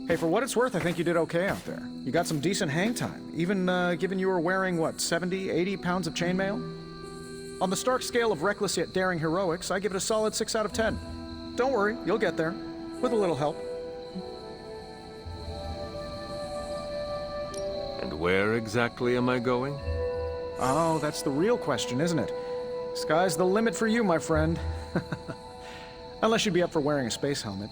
Hey, for what it's worth, I think you did okay out there. You got some decent hang time, even given you were wearing, what, 70, 80 pounds of chainmail? On the Stark scale of reckless yet daring heroics, I give it a solid 6 out of 10. Don't worry, you'll get there. With a little help. And where exactly am I going? Oh, that's the real question, isn't it? Sky's the limit for you, my friend. Unless you'd be up for wearing a space helmet.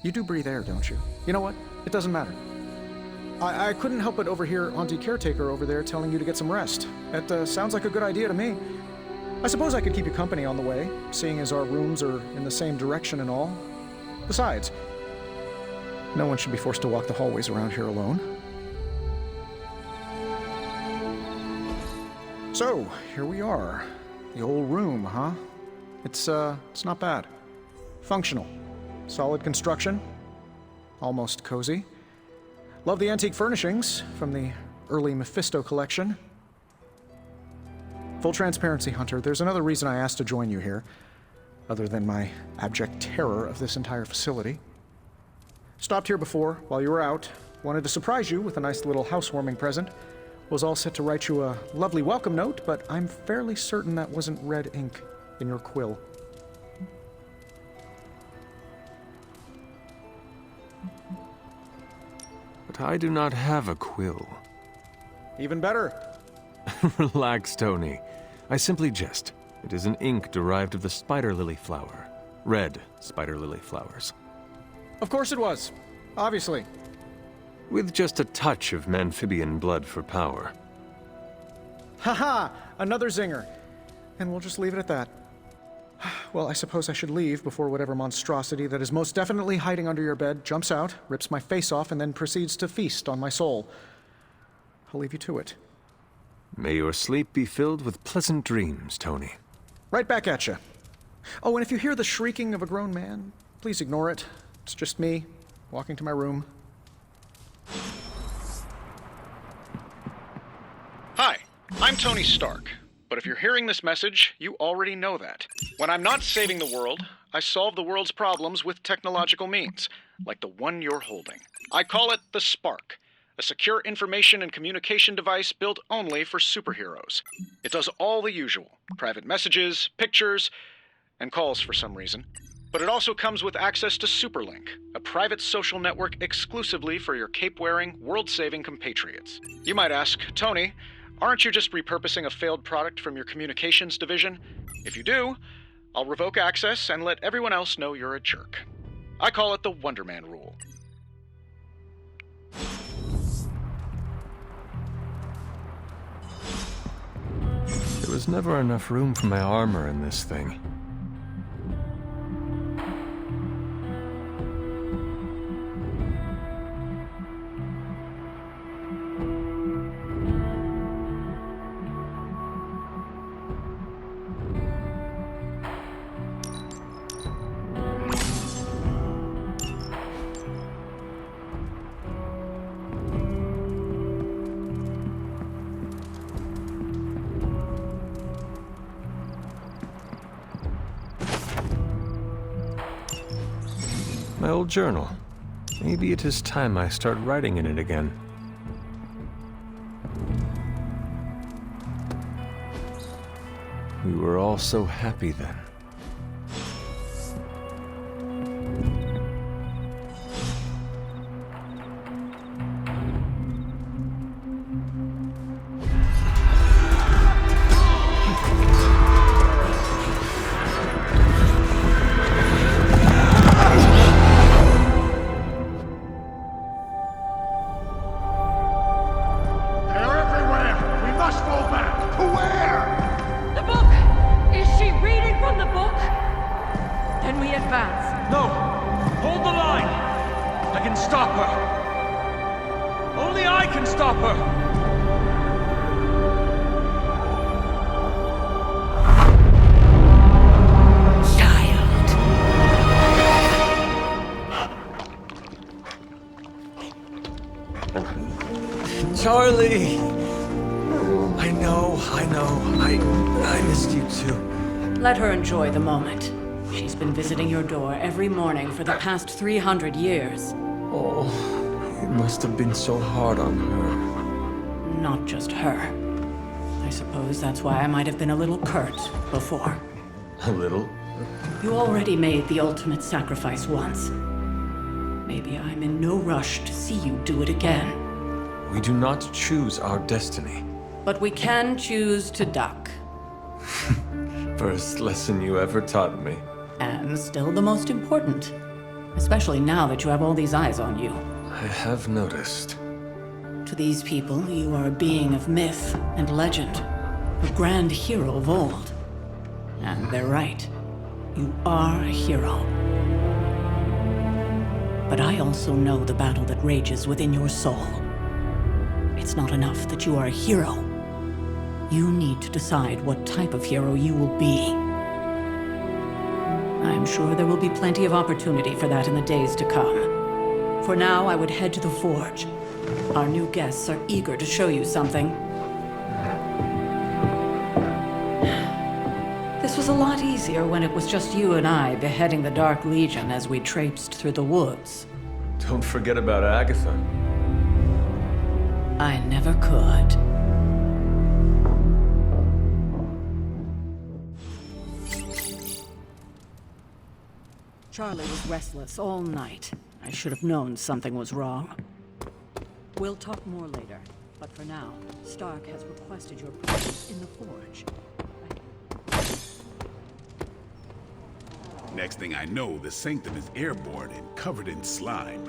You do breathe air, don't you? You know what? It doesn't matter. I couldn't help but overhear Auntie Caretaker over there telling you to get some rest. That sounds like a good idea to me. I suppose I could keep you company on the way, seeing as our rooms are in the same direction and all. Besides, no one should be forced to walk the hallways around here alone. So, here we are. The old room, huh? It's not bad. Functional. Solid construction. Almost cozy. Love the antique furnishings from the early Mephisto collection. Full transparency, Hunter, there's another reason I asked to join you here, other than my abject terror of this entire facility. Stopped here before, while you were out. Wanted to surprise you with a nice little housewarming present. Was all set to write you a lovely welcome note, but I'm fairly certain that wasn't red ink in your quill. But I do not have a quill. Even better. Relax, Tony. I simply jest. It is an ink derived of the spider lily flower. Red spider lily flowers. Of course it was. Obviously. With just a touch of Memphibian blood for power. Haha! Another zinger. And we'll just leave it at that. Well, I suppose I should leave before whatever monstrosity that is most definitely hiding under your bed jumps out, rips my face off, and then proceeds to feast on my soul. I'll leave you to it. May your sleep be filled with pleasant dreams, Tony. Right back at you. Oh, and if you hear the shrieking of a grown man, please ignore it. It's just me, walking to my room. Hi, I'm Tony Stark. But if you're hearing this message, you already know that. When I'm not saving the world, I solve the world's problems with technological means, like the one you're holding. I call it the Spark, a secure information and communication device built only for superheroes. It does all the usual, private messages, pictures, and calls for some reason. But it also comes with access to Superlink, a private social network exclusively for your cape-wearing, world-saving compatriots. You might ask, Tony, aren't you just repurposing a failed product from your communications division? If you do, I'll revoke access and let everyone else know you're a jerk. I call it the Wonder Man rule. There was never enough room for my armor in this thing. My old journal. Maybe it is time I start writing in it again. We were all so happy then. Charlie! I know. I missed you too. Let her enjoy the moment. She's been visiting your door every morning for the past 300 years. Oh, It must have been so hard on her. Not just her. I suppose that's why I might have been a little curt before. A little? You already made the ultimate sacrifice once. Maybe I'm in no rush to see you do it again. We do not choose our destiny. But we can choose to duck. First lesson you ever taught me. And still the most important. Especially now that you have all these eyes on you. I have noticed. To these people, you are a being of myth and legend. A grand hero of old. And they're right. You are a hero. But I also know the battle that rages within your soul. It's not enough that you are a hero. You need to decide what type of hero you will be. I'm sure there will be plenty of opportunity for that in the days to come. For now, I would head to the Forge. Our new guests are eager to show you something. This was a lot easier when it was just you and I beheading the Dark Legion as we traipsed through the woods. Don't forget about Agatha. I never could. Charlie was restless all night. I should have known something was wrong. We'll talk more later, but for now, Stark has requested your presence in the Forge. Next thing I know, the Sanctum is airborne and covered in slime.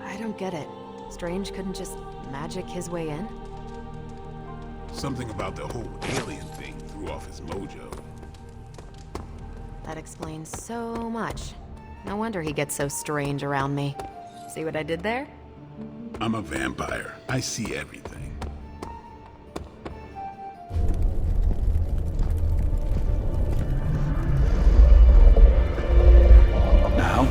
I don't get it. Strange couldn't just magic his way in? Something about the whole alien thing threw off his mojo. That explains so much. No wonder he gets so strange around me. See what I did there? I'm a vampire. I see everything. Now?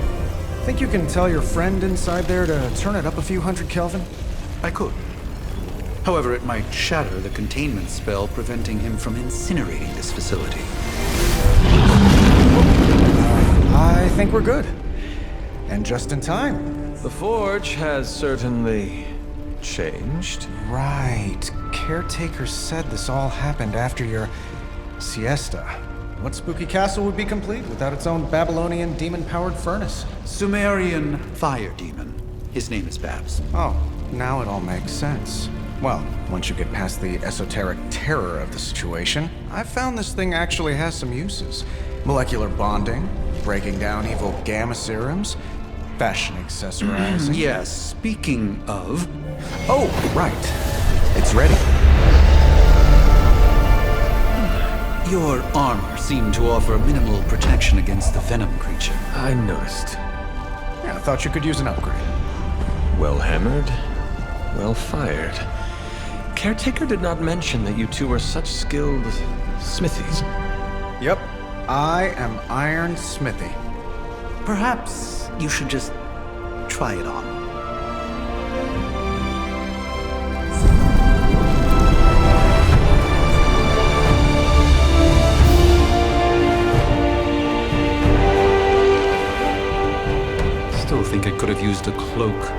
Think you can tell your friend inside there to turn it up a few hundred Kelvin? I could. However, it might shatter the containment spell preventing him from incinerating this facility. I think we're good. And just in time. The Forge has certainly changed. Right. Caretaker said this all happened after your siesta. What spooky castle would be complete without its own Babylonian demon-powered furnace? Sumerian fire demon. His name is Babs. Oh, now it all makes sense. Well, once you get past the esoteric terror of the situation, I've found this thing actually has some uses. Molecular bonding, breaking down evil gamma serums, fashion accessorizing. Yes, speaking of... Oh, right. It's ready. Your armor seemed to offer minimal protection against the venom creature. I noticed. Yeah, I thought you could use an upgrade. Well hammered, well fired. Caretaker did not mention that you two were such skilled smithies. Yep, I am Iron Smithy. Perhaps you should just try it on. Still think it could have used a cloak.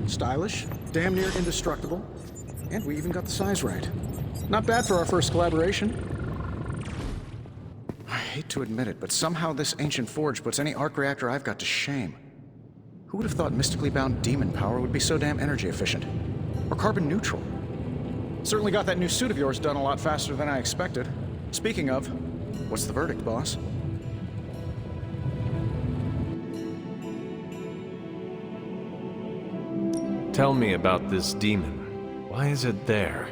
Stylish, damn near indestructible, and we even got the size right. Not bad for our first collaboration. I hate to admit it, but somehow this ancient forge puts any arc reactor I've got to shame. Who would have thought mystically bound demon power would be so damn energy efficient? Or carbon neutral? Certainly got that new suit of yours done a lot faster than I expected. Speaking of, what's the verdict, boss? Tell me about this demon. Why is it there?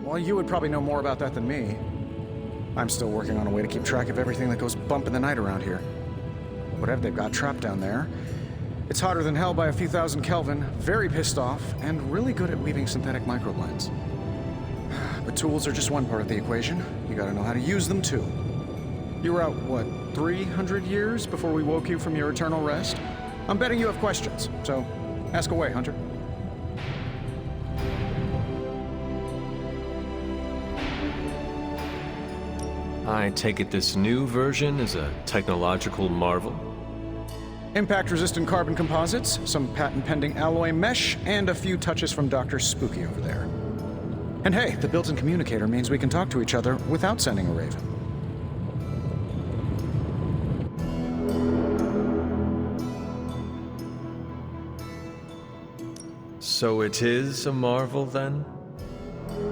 Well, you would probably know more about that than me. I'm still working on a way to keep track of everything that goes bump in the night around here. Whatever they've got trapped down there, it's hotter than hell by a few thousand Kelvin, very pissed off, and really good at weaving synthetic microblends. But tools are just one part of the equation. You gotta know how to use them too. You were out, what, 300 years before we woke you from your eternal rest? I'm betting you have questions, so ask away, Hunter. I take it this new version is a technological marvel? Impact-resistant carbon composites, some patent-pending alloy mesh, and a few touches from Dr. Spooky over there. And hey, the built-in communicator means we can talk to each other without sending a raven. So it is a marvel, then?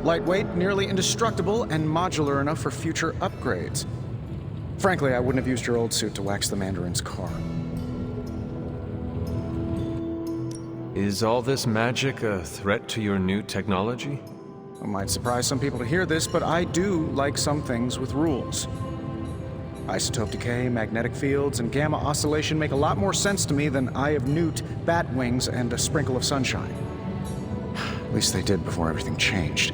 Lightweight, nearly indestructible, and modular enough for future upgrades. Frankly, I wouldn't have used your old suit to wax the Mandarin's car. Is all this magic a threat to your new technology? It might surprise some people to hear this, but I do like some things with rules. Isotope decay, magnetic fields, and gamma oscillation make a lot more sense to me than Eye of Newt, bat wings, and a sprinkle of sunshine. At least they did before everything changed.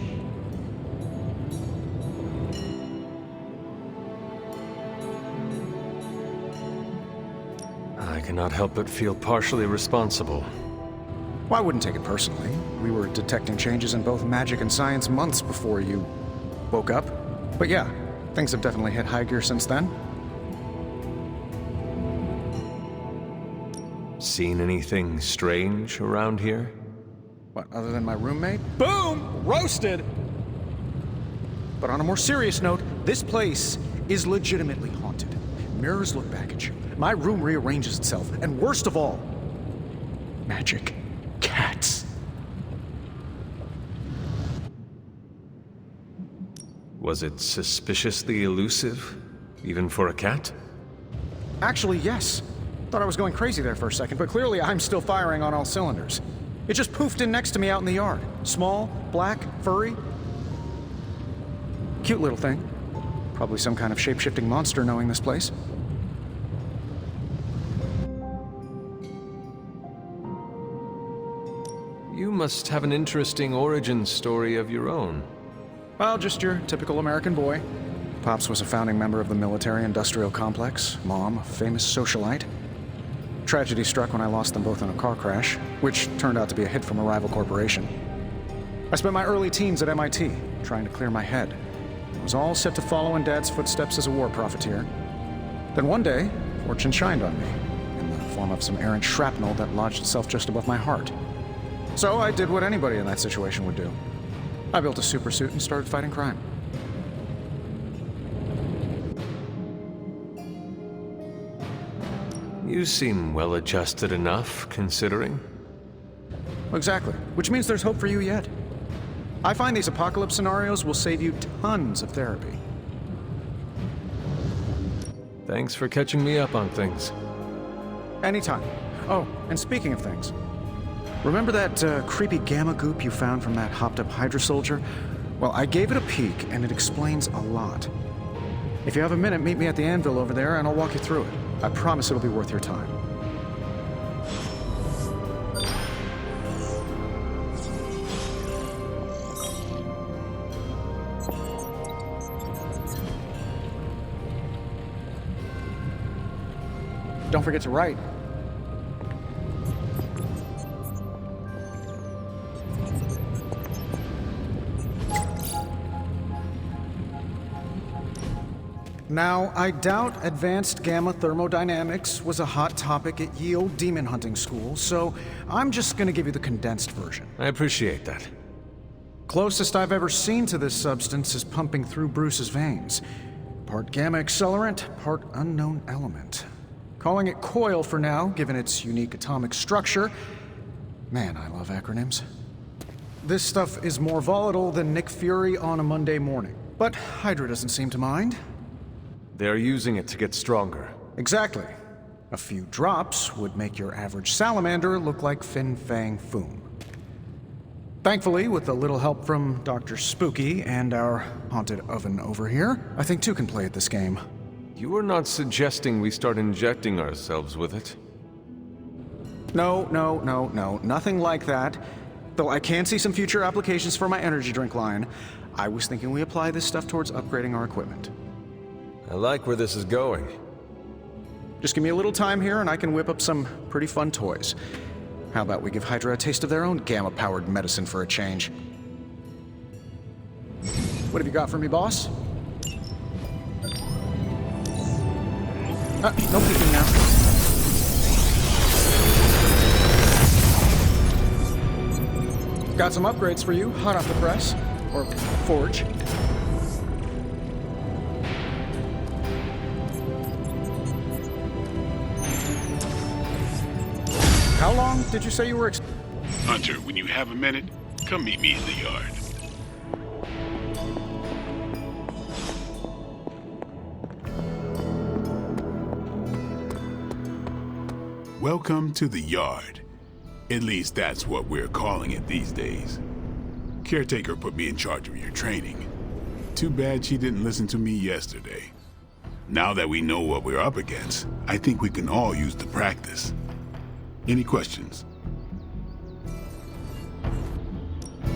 I cannot help but feel partially responsible. Well, I wouldn't take it personally. We were detecting changes in both magic and science months before you woke up. But yeah, things have definitely hit high gear since then. Seen anything strange around here? What, other than my roommate? Boom! Roasted! But on a more serious note, this place is legitimately haunted. Mirrors look back at you. My room rearranges itself. And worst of all, magic cats. Was it suspiciously elusive, even for a cat? Actually, yes. Thought I was going crazy there for a second, but clearly I'm still firing on all cylinders. It just poofed in next to me out in the yard. Small, black, furry. Cute little thing. Probably some kind of shape-shifting monster knowing this place. You must have an interesting origin story of your own. Well, just your typical American boy. Pops was a founding member of the military-industrial complex. Mom, a famous socialite. Tragedy struck when I lost them both in a car crash, which turned out to be a hit from a rival corporation. I spent my early teens at MIT, trying to clear my head. I was all set to follow in Dad's footsteps as a war profiteer. Then one day, fortune shined on me, in the form of some errant shrapnel that lodged itself just above my heart. So I did what anybody in that situation would do. I built a supersuit and started fighting crime. You seem well-adjusted enough, considering. Exactly, which means there's hope for you yet. I find these apocalypse scenarios will save you tons of therapy. Thanks for catching me up on things. Anytime. Oh, and speaking of things, remember that creepy gamma goop you found from that hopped-up Hydra soldier? Well, I gave it a peek, and it explains a lot. If you have a minute, meet me at the anvil over there, and I'll walk you through it. I promise it'll be worth your time. Don't forget to write. Now, I doubt advanced gamma thermodynamics was a hot topic at Ye Olde Demon Hunting School, so I'm just gonna give you the condensed version. I appreciate that. Closest I've ever seen to this substance is pumping through Bruce's veins. Part gamma accelerant, part unknown element. Calling it Coil for now, given its unique atomic structure. Man, I love acronyms. This stuff is more volatile than Nick Fury on a Monday morning. But Hydra doesn't seem to mind. They're using it to get stronger. Exactly. A few drops would make your average salamander look like Fin Fang Foom. Thankfully, with a little help from Dr. Spooky and our haunted oven over here, I think two can play at this game. You are not suggesting we start injecting ourselves with it? No, nothing like that. Though I can see some future applications for my energy drink line. I was thinking we apply this stuff towards upgrading our equipment. I like where this is going. Just give me a little time here and I can whip up some pretty fun toys. How about we give Hydra a taste of their own gamma-powered medicine for a change? What have you got for me, boss? No peeking now. Got some upgrades for you, hot off the press. Or forge. How long did you say you were Hunter, when you have a minute, come meet me in the yard. Welcome to the yard. At least that's what we're calling it these days. Caretaker put me in charge of your training. Too bad she didn't listen to me yesterday. Now that we know what we're up against, I think we can all use the practice. Any questions?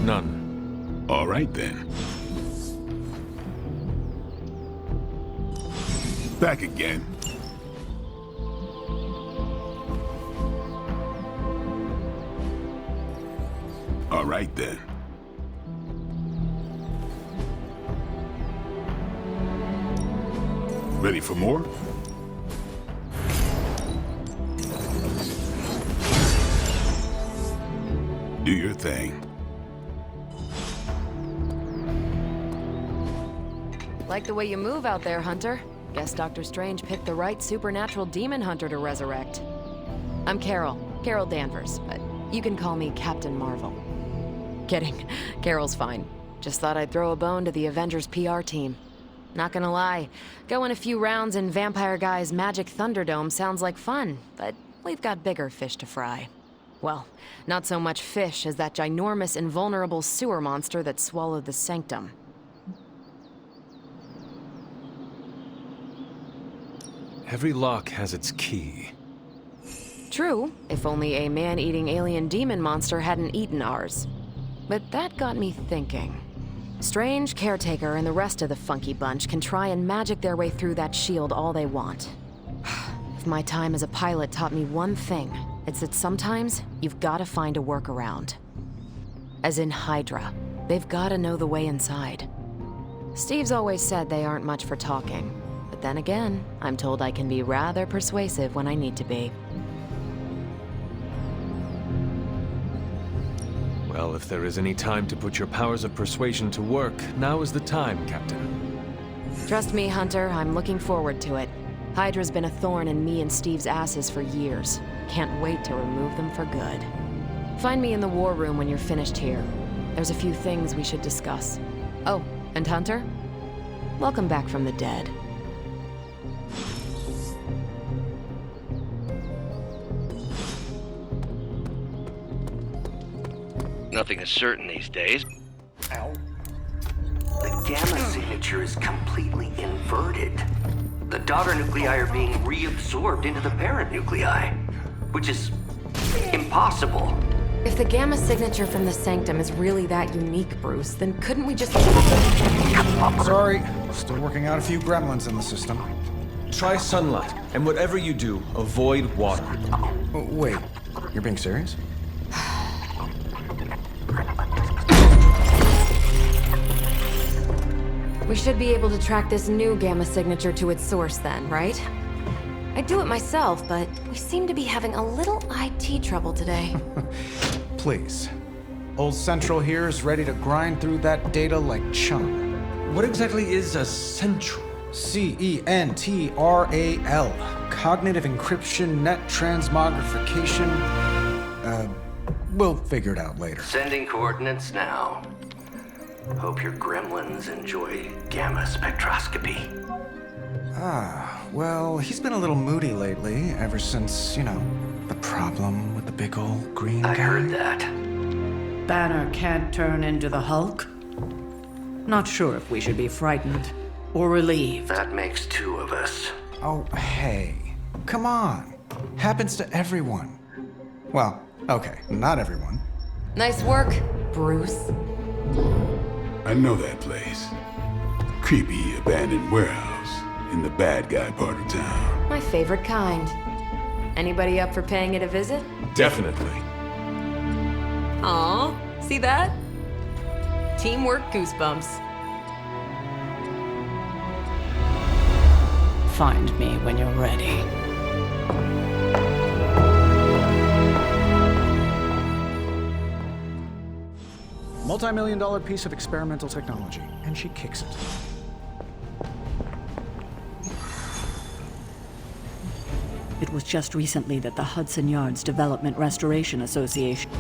None. All right then. Back again. All right then. Ready for more? Do your thing. Like the way you move out there, Hunter. Guess Dr. Strange picked the right supernatural demon hunter to resurrect. I'm Carol Danvers, but you can call me Captain Marvel. Kidding, Carol's fine. Just thought I'd throw a bone to the Avengers PR team. Not gonna lie, going a few rounds in Vampire Guy's Magic Thunderdome sounds like fun, but we've got bigger fish to fry. Well, not so much fish as that ginormous invulnerable sewer monster that swallowed the Sanctum. Every lock has its key. True, if only a man-eating alien demon monster hadn't eaten ours. But that got me thinking. Strange, Caretaker, and the rest of the funky bunch can try and magic their way through that shield all they want. If my time as a pilot taught me one thing, it's that sometimes you've got to find a workaround. As in Hydra, they've got to know the way inside. Steve's always said they aren't much for talking, but then again, I'm told I can be rather persuasive when I need to be. Well, if there is any time to put your powers of persuasion to work, now is the time, Captain. Trust me, Hunter, I'm looking forward to it. Hydra's been a thorn in me and Steve's asses for years. Can't wait to remove them for good. Find me in the war room when you're finished here. There's a few things we should discuss. Oh, and Hunter? Welcome back from the dead. Nothing is certain these days. Ow. The gamma signature is completely inverted. The daughter nuclei are being reabsorbed into the parent nuclei, which is impossible. If the gamma signature from the Sanctum is really that unique, Bruce, then couldn't we just... Sorry, still working out a few gremlins in the system. Try sunlight, and whatever you do, avoid water. Oh, wait, you're being serious? We should be able to track this new gamma signature to its source then, right? I'd do it myself, but we seem to be having a little IT trouble today. Please. Old Central here is ready to grind through that data like chum. What exactly is a central? CENTRAL. Cognitive Encryption Net Transmogrification. We'll figure it out later. Sending coordinates now. Hope your gremlins enjoy gamma spectroscopy. Well, he's been a little moody lately, ever since, the problem with the big old green guy. I heard that. Banner can't turn into the Hulk? Not sure if we should be frightened or relieved. That makes two of us. Oh, hey. Come on. Happens to everyone. Well, okay, not everyone. Nice work, Bruce. I know that place. Creepy abandoned warehouse in the bad guy part of town. My favorite kind. Anybody up for paying it a visit? Definitely. Aw, see that? Teamwork goosebumps. Find me when you're ready. Multi-million-dollar piece of experimental technology, and she kicks it. It was just recently that the Hudson Yards Development Restoration Association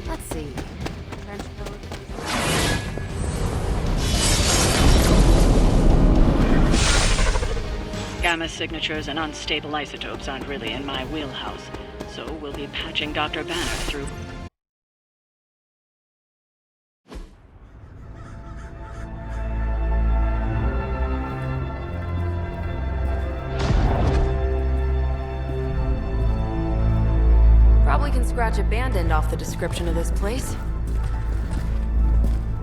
Let's see. Trench coat. Gamma signatures and unstable isotopes aren't really in my wheelhouse, so we'll be patching Dr. Banner through. Probably can scratch abandoned off the description of this place.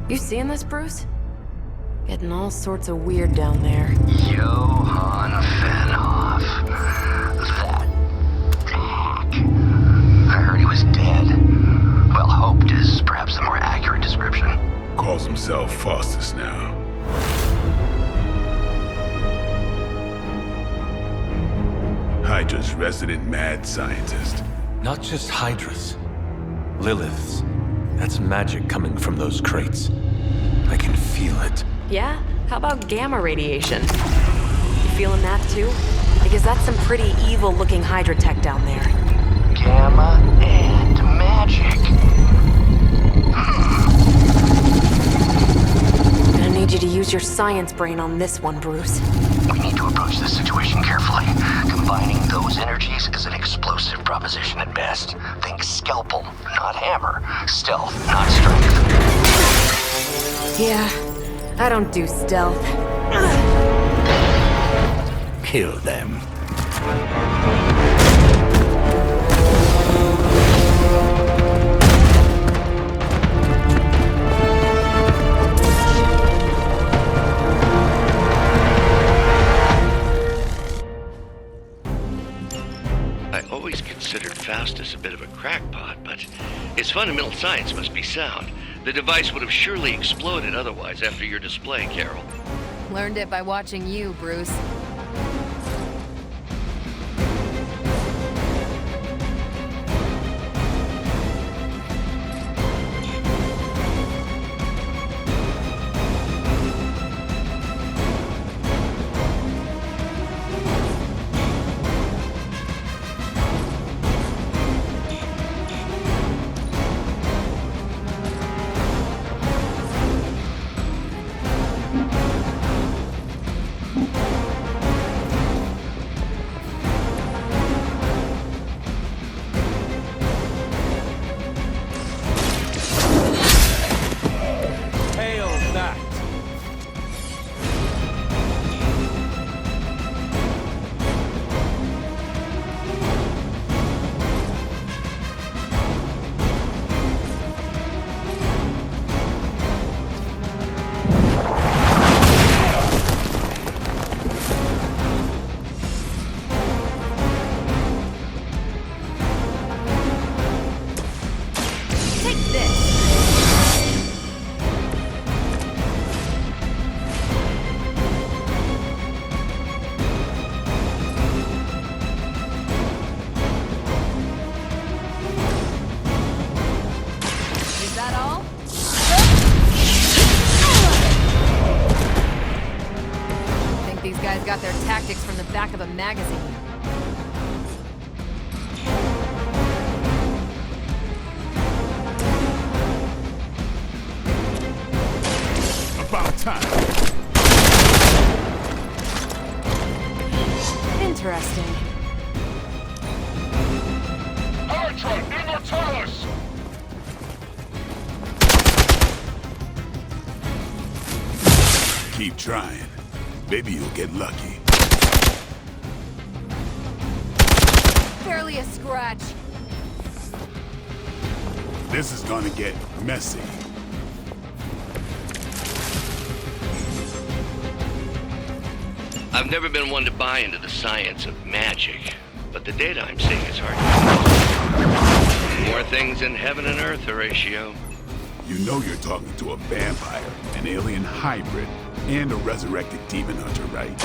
You seeing this, Bruce? Getting all sorts of weird down there. Johann Fenhoff. That hack. I heard he was dead. Well, hoped is perhaps a more accurate description. Calls himself Faustus now. Hydra's resident mad scientist. Not just Hydras. Liliths. That's magic coming from those crates. I can feel it. Yeah? How about gamma radiation? You feeling that too? Because that's some pretty evil-looking Hydra tech down there. Gamma and magic. Gonna need you to use your science brain on this one, Bruce. We need to approach this situation carefully. Combining those energies is an explosive proposition at best. Think scalpel, not hammer. Stealth, not strength. Yeah, I don't do stealth. Kill them. I always considered Faustus a bit of a crackpot, but his fundamental science must be sound. The device would have surely exploded otherwise after your display, Carol. Learned it by watching you, Bruce. Got their tactics from the back of a magazine. About time. Interesting. Hydra, Immortalis! Keep trying. Maybe you'll get lucky. Barely a scratch. This is gonna get messy. I've never been one to buy into the science of magic, but the data I'm seeing is hard to believe. More things in heaven and earth, Horatio. You know you're talking to a vampire, an alien hybrid, and a resurrected demon hunter, right?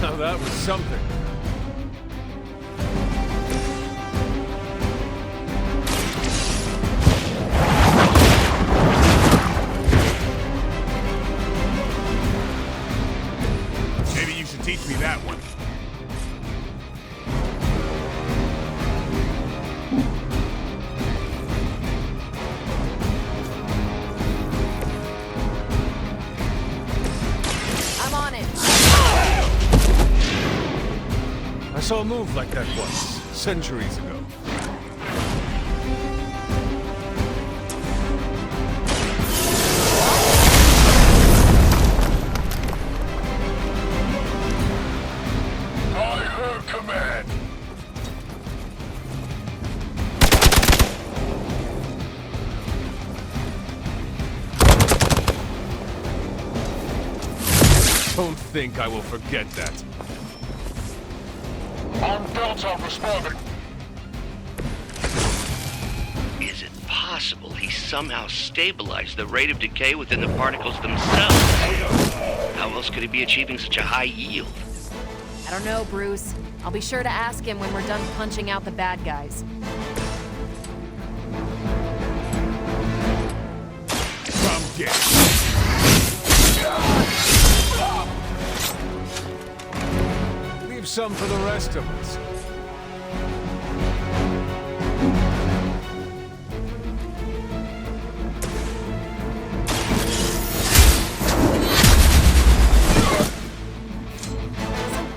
Now that was something. Maybe you should teach me that one. I'm on it. I saw a move like that once, centuries ago. I heard command. Don't think I will forget that. On Delta responding. Is it possible he somehow stabilized the rate of decay within the particles themselves? How else could he be achieving such a high yield? I don't know, Bruce. I'll be sure to ask him when we're done punching out the bad guys. Come get. Leave some for the rest of us.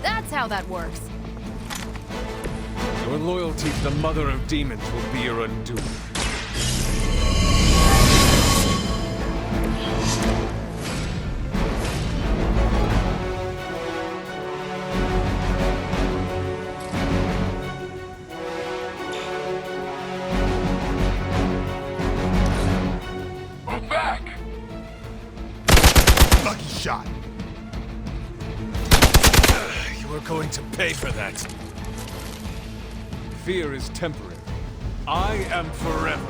That's how that works. Your loyalty to the Mother of Demons will be your undoing. Move back. Lucky shot. You are going to pay for that. Fear is temporary. I am forever.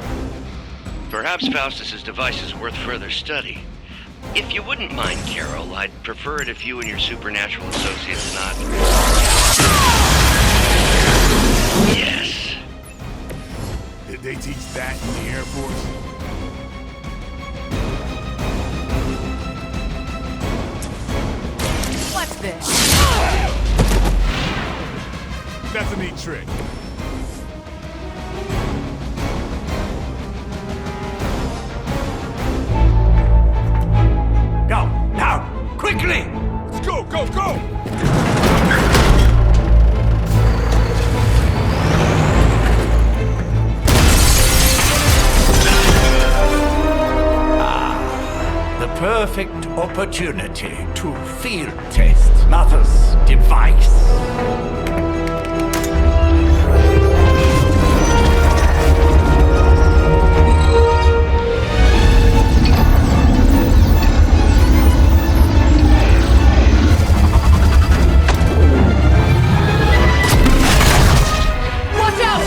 Perhaps Faustus's device is worth further study. If you wouldn't mind, Carol, I'd prefer it if you and your supernatural associates not... Yes. Did they teach that in the Air Force? What's this? That's a neat trick. Go, now, quickly! Let's go, go, go! The perfect opportunity to field test Mother's device. Watch out!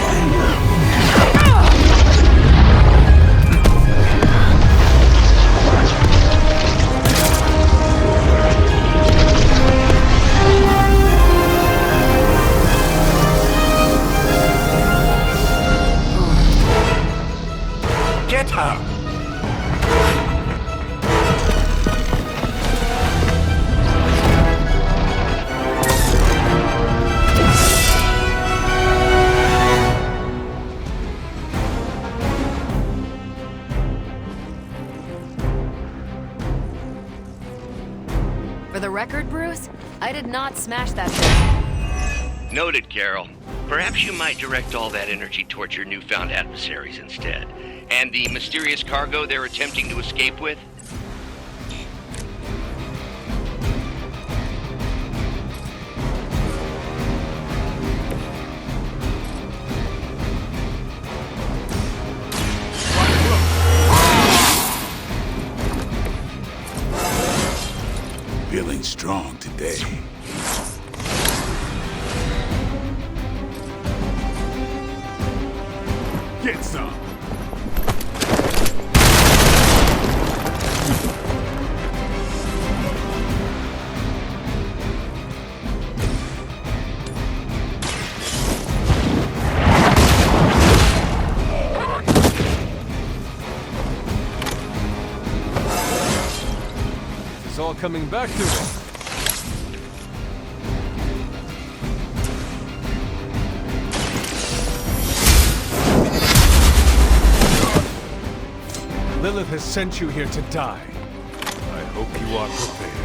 Get her! For the record, Bruce, I did not smash that thing. Noted, Carol. Perhaps you might direct all that energy towards your newfound adversaries instead. And the mysterious cargo they're attempting to escape with? looking strong today. Get some. It's all coming back to me. Lilith has sent you here to die. I hope you are prepared.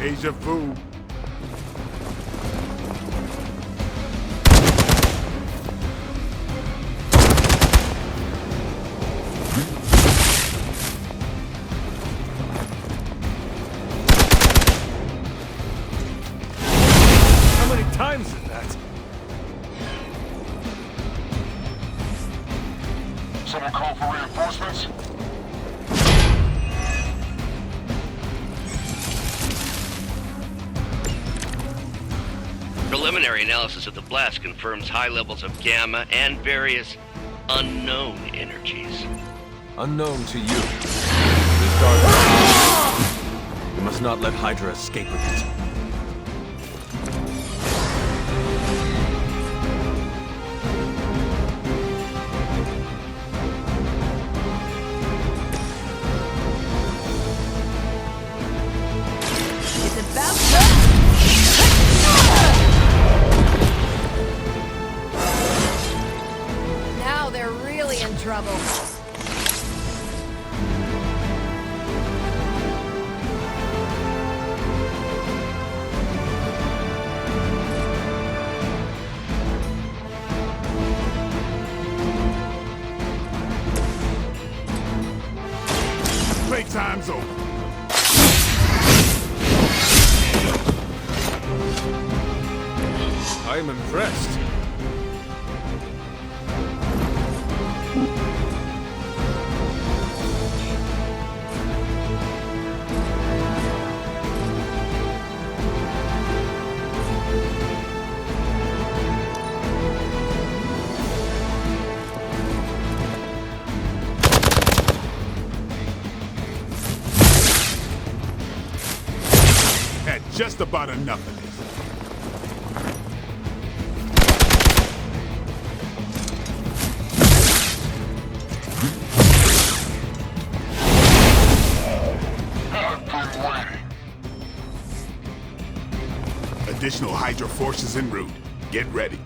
Deja vu. How many times is that? Someone call for reinforcements? Preliminary analysis of the blast confirms high levels of gamma and various unknown energies. Unknown to you. This dark. We must not let Hydra escape with it. It's about time. Now they're really in trouble. Playtime's over. I am impressed. Had just about enough of this. Additional Hydra forces en route. Get ready.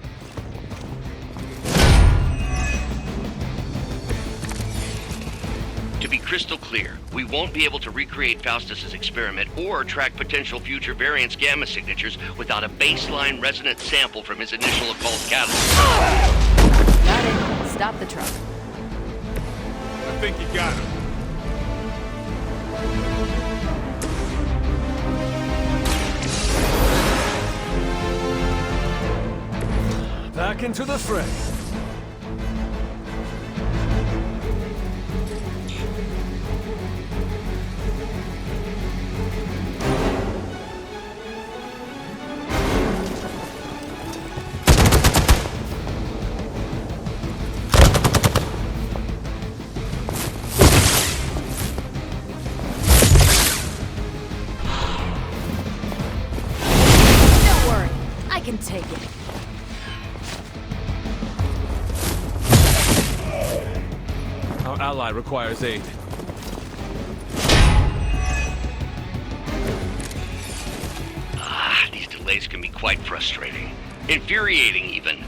To be crystal clear, we won't be able to recreate Faustus's experiment or track potential future variants' gamma signatures without a baseline resonance sample from his initial occult catalyst. Got it. Stop the truck. I think you got him. Back into the fray. Don't worry. I can take it. Our ally requires aid. These delays can be quite frustrating. Infuriating, even.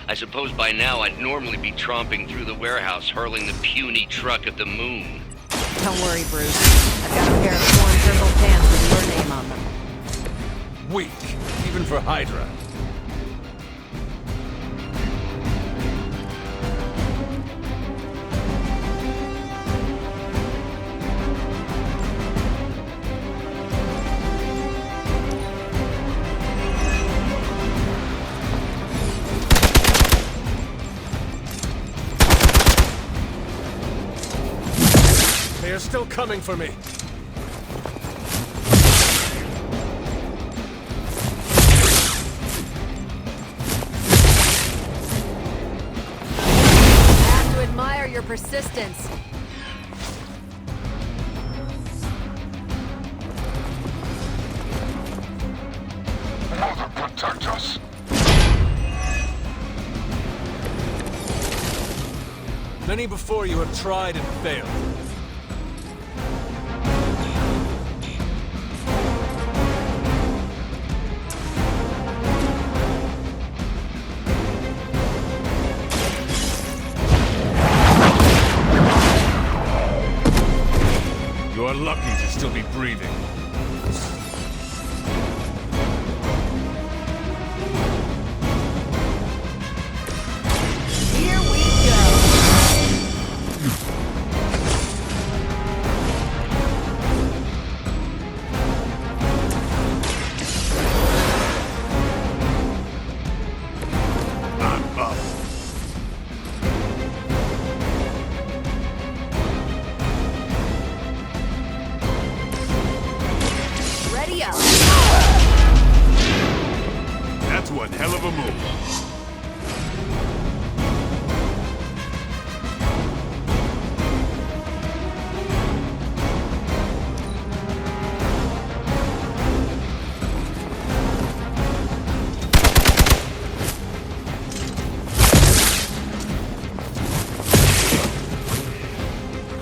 I suppose by now I'd normally be tromping through the warehouse hurling the puny truck at the moon. Don't worry, Bruce. I've got a pair of torn purple pants with your name on them. weak, even for Hydra. They are still coming for me. Your persistence. Mother protect us! Many before you have tried and failed. You're lucky to still be breathing. Here we go. I'm up. Ready up. That's one hell of a move.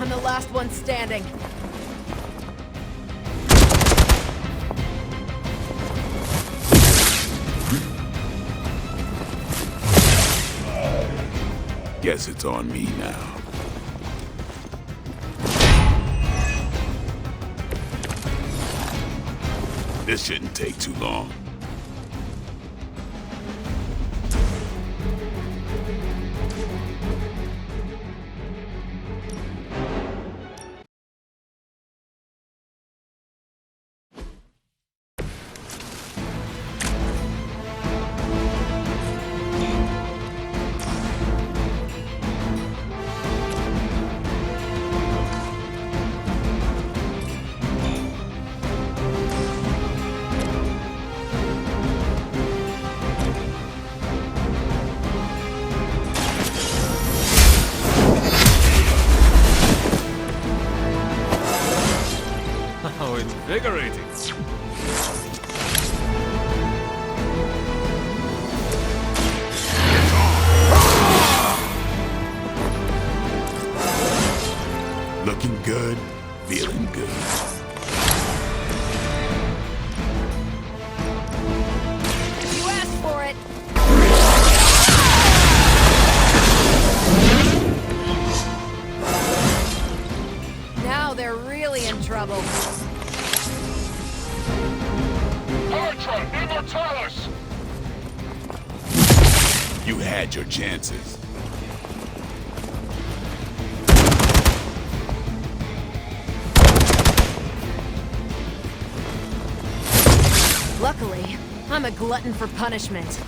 I'm the last one standing. Guess it's on me now. This shouldn't take too long. How invigorating. Looking good, feeling good. You asked for it. Now they're really in trouble. Ultra Immortalis! You had your chances. Luckily, I'm a glutton for punishment.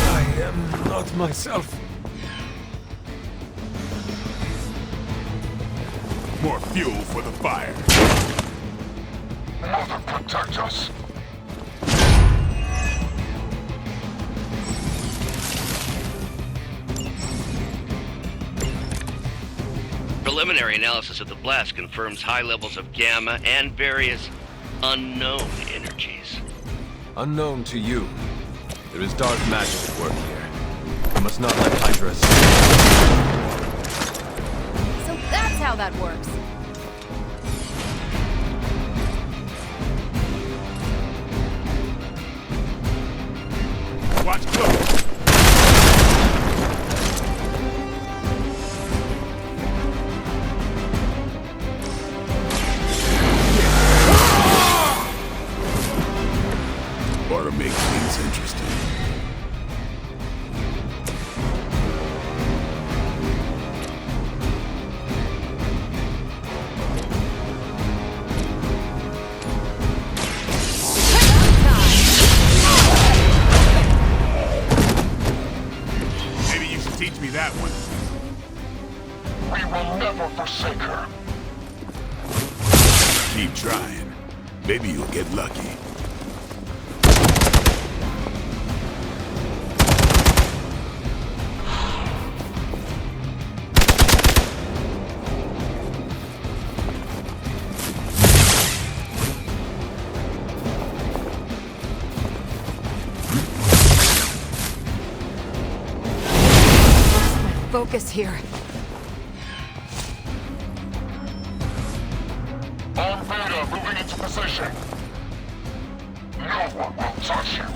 I am not myself. More fuel for the fire. Mother protect us. Preliminary analysis of the blast confirms high levels of gamma and various unknown energies. Unknown to you. There is dark magic at work here. You must not let Hydra escape. So that's how that works. Watch close. We will never forsake her. Keep trying. Maybe you'll get lucky. Focus here. On Beta, moving into position. No one will touch you.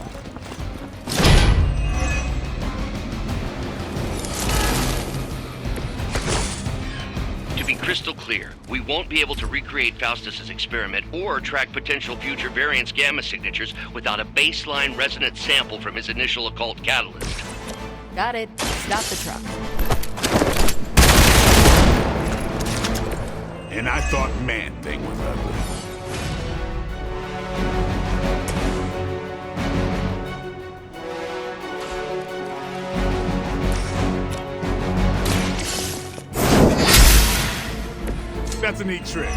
To be crystal clear, we won't be able to recreate Faustus's experiment or track potential future variance gamma signatures without a baseline resonance sample from his initial occult catalyst. Got it. Stop the truck. And I thought Man-Thing was ugly. That's a neat trick.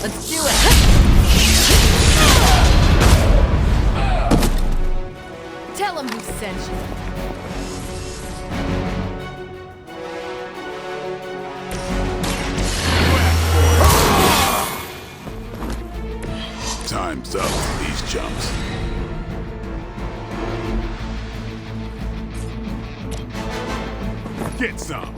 Let's do it. Tell him who sent you. Time's up for these chumps. Get some.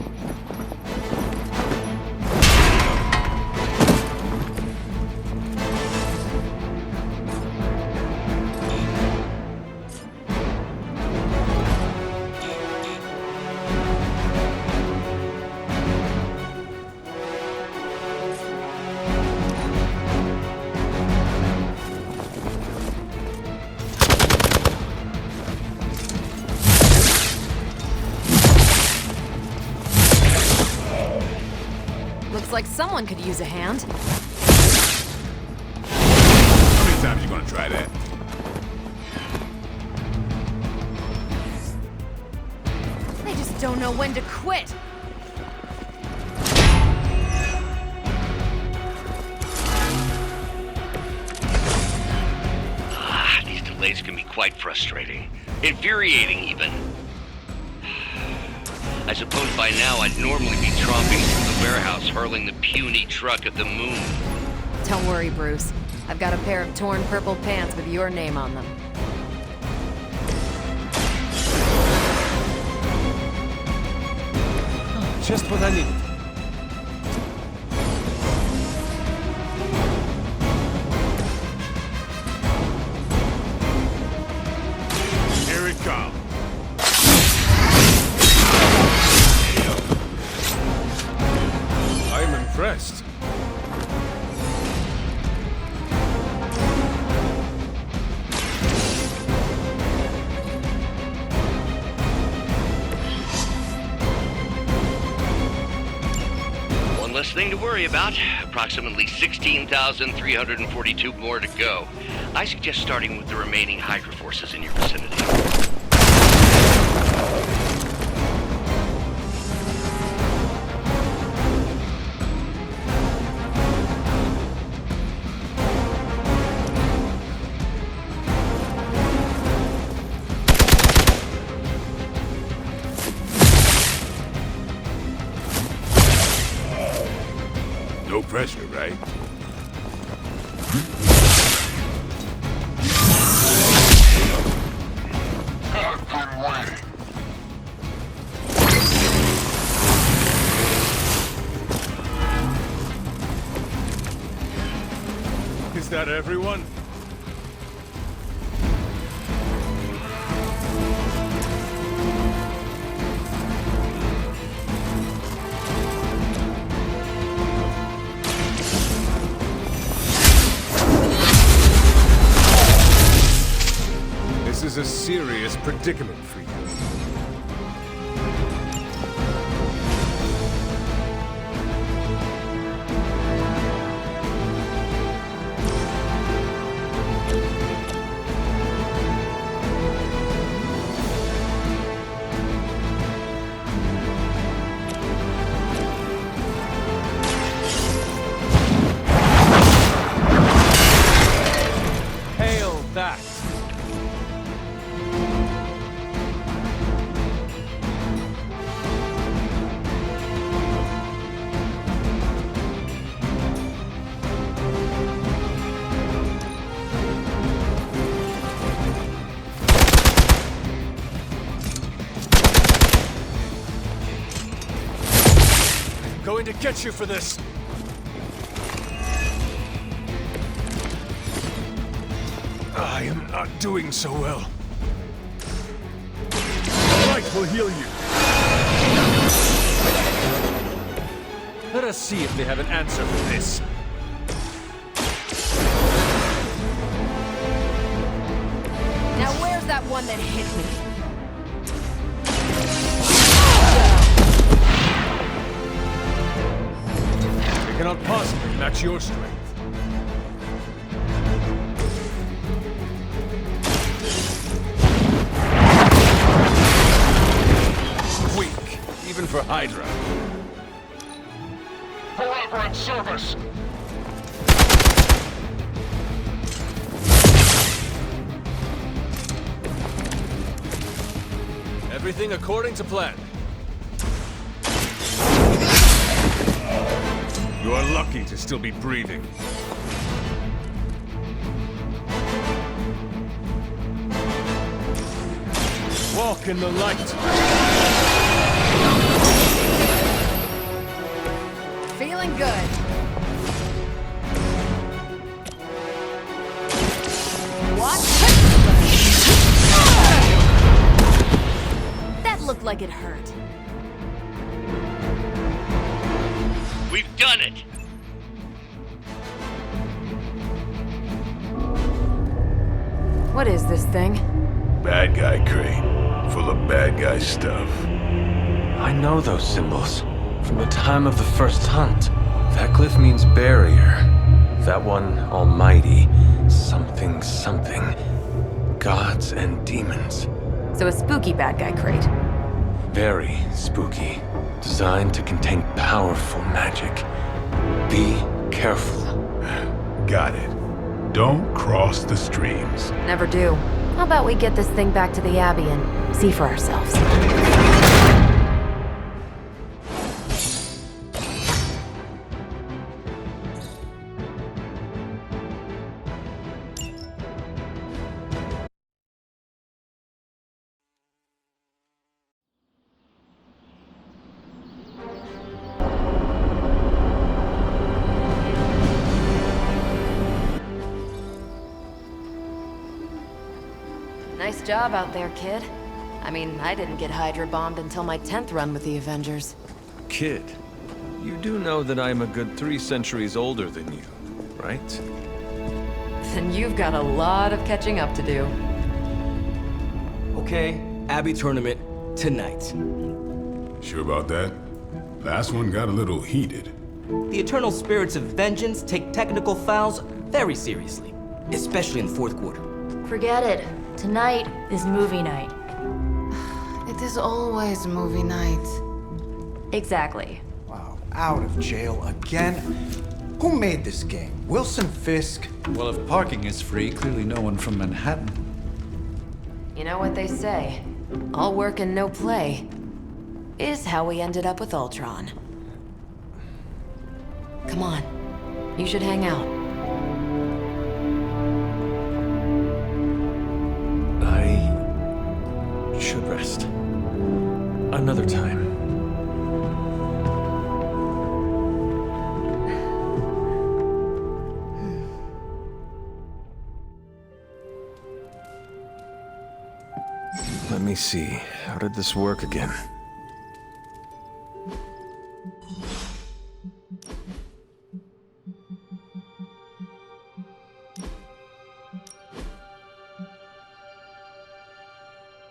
Looks like someone could use a hand. How many times you gonna try that? They just don't know when to quit. These delays can be quite frustrating. Infuriating, even. I suppose by now I'd normally be tromping through the warehouse hurling the puny truck at the moon. Don't worry, Bruce. I've got a pair of torn purple pants with your name on them. Just what I needed. Here it comes. I'm impressed. One less thing to worry about. Approximately 16,342 more to go. I suggest starting with the remaining Hydra forces in your vicinity. No pressure, right? I've been waiting. Is that everyone? This is a serious predicament for you. going to get you for this! I am not doing so well. The light will heal you. Let us see if they have an answer for this. Now where's that one that hit me? We cannot possibly match your strength. Weak, even for Hydra. Forever in service! Everything according to plan. You are lucky to still be breathing. Walk in the light. Feeling good. What? That looked like it hurt. We've done it! What is this thing? Bad guy crate. Full of bad guy stuff. I know those symbols from the time of the first hunt. That glyph means barrier. That one, almighty. Something, something. Gods and demons. So a spooky bad guy crate. Very spooky. Designed to contain powerful magic. Be careful. Got it. Don't cross the streams. Never do. How about we get this thing back to the Abbey and see for ourselves? Nice job out there, kid. I mean, I didn't get Hydra bombed until my 10th run with the Avengers. Kid, you do know that I am a good 3 centuries older than you, right? Then you've got a lot of catching up to do. Okay, Abbey tournament tonight. Sure about that? Last one got a little heated. The Eternal Spirits of Vengeance take technical fouls very seriously, especially in the fourth quarter. Forget it. Tonight is movie night. It is always movie night. Exactly. Wow, out of jail again? Who made this game? Wilson Fisk? Well, if parking is free, clearly no one from Manhattan. You know what they say? All work and no play is how we ended up with Ultron. Come on. You should hang out. I should rest. Another time. Let me see. How did this work again?